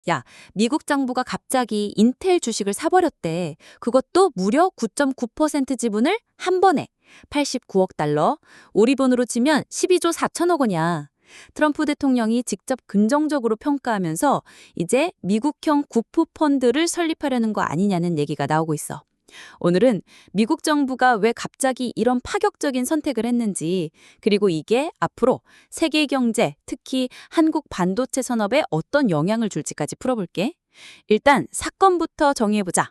야, 미국 정부가 갑자기 인텔 주식을 사버렸대. 그것도 무려 9.9% 지분을 한 번에 89억 달러, 우리 돈으로 치면 12조 4천억 원이야. 트럼프 대통령이 직접 긍정적으로 평가하면서 이제 미국형 국부 펀드를 설립하려는 거 아니냐는 얘기가 나오고 있어. 오늘은 미국 정부가 왜 갑자기 이런 파격적인 선택을 했는지, 그리고 이게 앞으로 세계 경제, 특히 한국 반도체 산업에 어떤 영향을 줄지까지 풀어볼게. 일단 사건부터 정리해보자.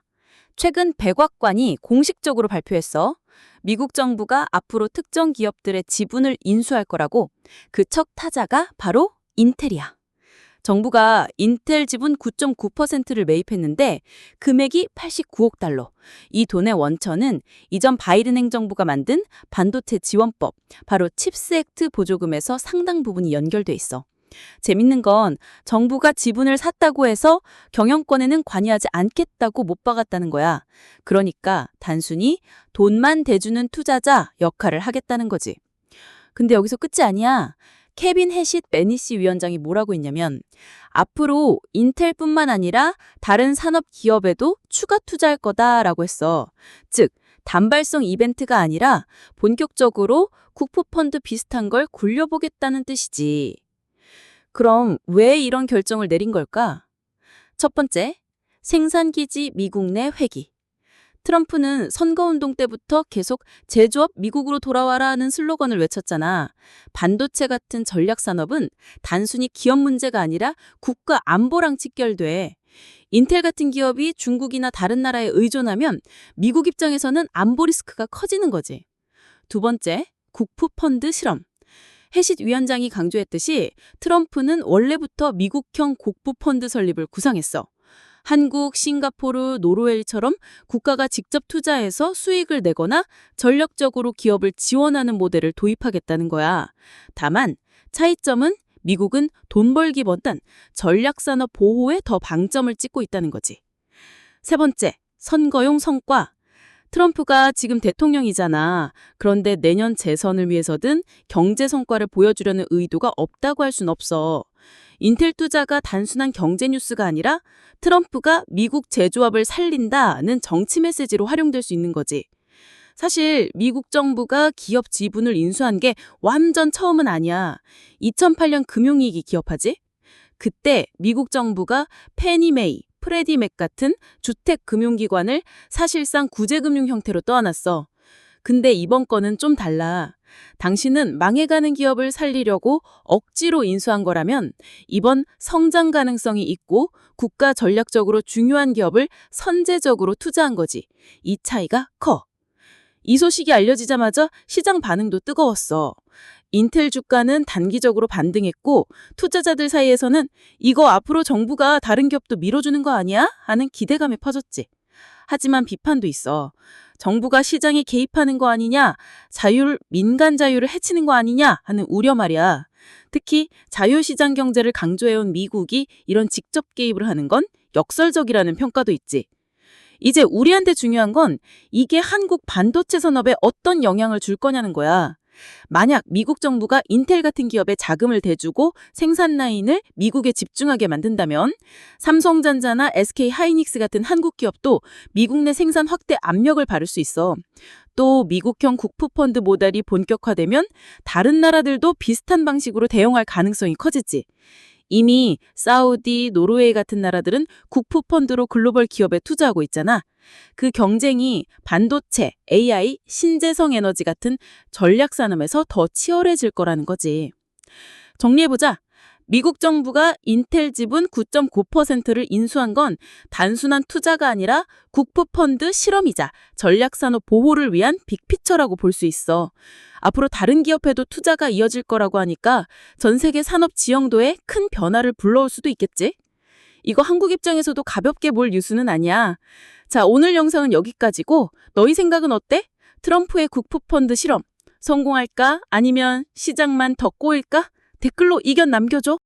최근 백악관이 공식적으로 발표했어. 미국 정부가 앞으로 특정 기업들의 지분을 인수할 거라고. 그 첫 타자가 바로 인텔이야. 정부가 인텔 지분 9.9%를 매입했는데 금액이 89억 달러. 이 돈의 원천은 이전 바이든 행정부가 만든 반도체 지원법, 바로 칩스 액트 보조금에서 상당 부분이 연결돼 있어. 재밌는 건 정부가 지분을 샀다고 해서 경영권에는 관여하지 않겠다고 못 박았다는 거야. 그러니까 단순히 돈만 대주는 투자자 역할을 하겠다는 거지. 근데 여기서 끝이 아니야. 케빈 해싯 베니시 위원장이 뭐라고 했냐면 앞으로 인텔뿐만 아니라 다른 산업 기업에도 추가 투자할 거다라고 했어. 즉, 단발성 이벤트가 아니라 본격적으로 국부펀드 비슷한 걸 굴려보겠다는 뜻이지. 그럼 왜 이런 결정을 내린 걸까? 첫 번째, 생산기지 미국 내 회귀. 트럼프는 선거운동 때부터 계속 제조업 미국으로 돌아와라는 슬로건을 외쳤잖아. 반도체 같은 전략산업은 단순히 기업 문제가 아니라 국가 안보랑 직결돼. 인텔 같은 기업이 중국이나 다른 나라에 의존하면 미국 입장에서는 안보 리스크가 커지는 거지. 두 번째, 국부펀드 실험. 해싯 위원장이 강조했듯이 트럼프는 원래부터 미국형 국부펀드 설립을 구상했어. 한국, 싱가포르, 노르웨이처럼 국가가 직접 투자해서 수익을 내거나 전략적으로 기업을 지원하는 모델을 도입하겠다는 거야. 다만 차이점은 미국은 돈 벌기보단 전략산업 보호에 더 방점을 찍고 있다는 거지. 세 번째, 선거용 성과. 트럼프가 지금 대통령이잖아. 그런데 내년 재선을 위해서든 경제 성과를 보여주려는 의도가 없다고 할 순 없어. 인텔 투자가 단순한 경제 뉴스가 아니라 트럼프가 미국 제조업을 살린다는 정치 메시지로 활용될 수 있는 거지. 사실 미국 정부가 기업 지분을 인수한 게 완전 처음은 아니야. 2008년 금융위기 기억하지? 그때 미국 정부가 페니메이, 프레디맥 같은 주택금융기관을 사실상 구제금융 형태로 떠안았어. 근데 이번 건은 좀 달라. 당신은 망해가는 기업을 살리려고 억지로 인수한 거라면 이번 성장 가능성이 있고 국가 전략적으로 중요한 기업을 선제적으로 투자한 거지. 이 차이가 커. 이 소식이 알려지자마자 시장 반응도 뜨거웠어. 인텔 주가는 단기적으로 반등했고 투자자들 사이에서는 이거 앞으로 정부가 다른 기업도 밀어주는 거 아니야? 하는 기대감이 퍼졌지. 하지만 비판도 있어. 정부가 시장에 개입하는 거 아니냐, 민간 자유를 해치는 거 아니냐 하는 우려 말이야. 특히 자유시장 경제를 강조해온 미국이 이런 직접 개입을 하는 건 역설적이라는 평가도 있지. 이제 우리한테 중요한 건 이게 한국 반도체 산업에 어떤 영향을 줄 거냐는 거야. 만약 미국 정부가 인텔 같은 기업에 자금을 대주고 생산 라인을 미국에 집중하게 만든다면 삼성전자나 SK하이닉스 같은 한국 기업도 미국 내 생산 확대 압력을 받을 수 있어. 또 미국형 국부펀드 모델이 본격화되면 다른 나라들도 비슷한 방식으로 대응할 가능성이 커지지. 이미 사우디, 노르웨이 같은 나라들은 국부펀드로 글로벌 기업에 투자하고 있잖아. 그 경쟁이 반도체, AI, 신재생 에너지 같은 전략 산업에서 더 치열해질 거라는 거지. 정리해보자. 미국 정부가 인텔 지분 9.9%를 인수한 건 단순한 투자가 아니라 국부펀드 실험이자 전략산업 보호를 위한 빅피처라고 볼 수 있어. 앞으로 다른 기업에도 투자가 이어질 거라고 하니까 전 세계 산업 지형도에 큰 변화를 불러올 수도 있겠지? 이거 한국 입장에서도 가볍게 볼 뉴스는 아니야. 자, 오늘 영상은 여기까지고 너희 생각은 어때? 트럼프의 국부펀드 실험 성공할까? 아니면 시장만 더 꼬일까? 댓글로 의견 남겨줘.